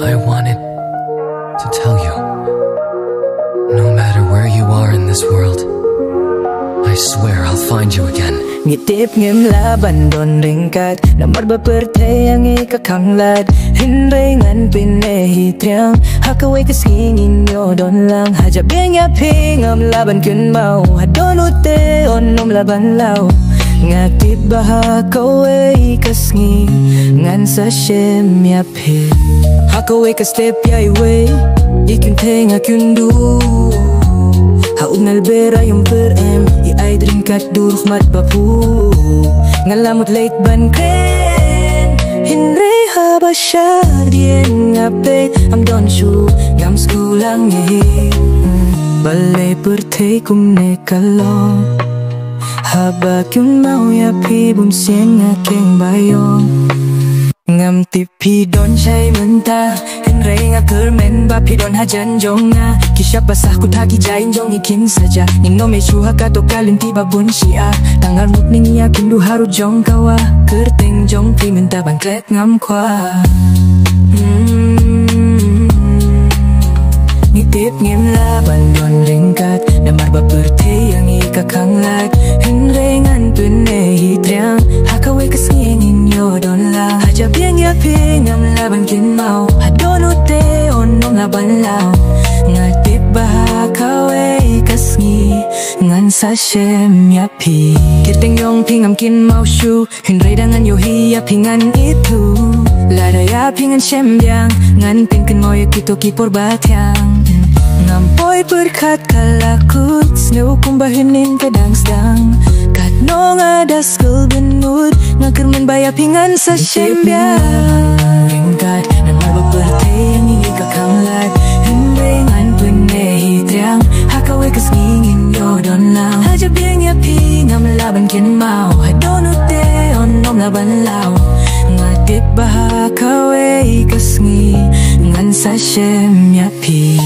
I wanted to tell you, no matter where you are in this world, I swear I'll find you again. Ngitip ngim laban don ringkat Namar bepertai yang ikakanglat Hindray ngan pinehi triang Hakaway kasingin yo don lang Hajab yang yaping am laban kun mau Hadon ute onom laban lau Ngatip baha kaway kasngi Ngan sa shem yapi Hakaway kastep yaiway Ikun tenga kundu Haug nalbera yung per-em I drinkat duruk mat bapu Ngalamot late ban kren Hinray haba siya Dien ngapit Am don shu Ngam skulang ngi Balay pertay kum nekalo Haba kyun mau yapi Bum sieng aking bayong Ngam tipi don chay mentah Hinray nga kermen Bapi don hajan jong nga Kisya pasah ku taki jain jong ikin saja Ning no me chuha kato kalin tiba bun siya Tangar mut ning iya kundu haru jong kawa Kerteng jong pi menta bangklet ngam kwa Ngitip ngim laban don ringkat Namar bapertay yang ikakanglat Hinray ngan pinehi triang Hakaway kasingin yo don lang Hajab yang yaping am laban kin mau Hadon ute onom laban lau Ngatip baha kaway kasngi Ngan sa shem yapi Kirteng yong pingam kin mau shu Hinray dangan yo hi yapingan itu Lada yapingan shem biang Ngan pingkin mo yakito kipor batyang Ngampoy berkat kalakut Snow kumbahunin kadang-sedang Kat no ngadas kelbenut Ngakermen bayapingan sa shem biang Ringkat Namar bapertay yang ikakanglat Hindrengan pinehi triang Hakaway kasngingin yo don lau Hajab yang yapi ngam laban kin mau Hadon ute onom laban lau Ngatip baha kaway kasngi Ngan sa shem yapi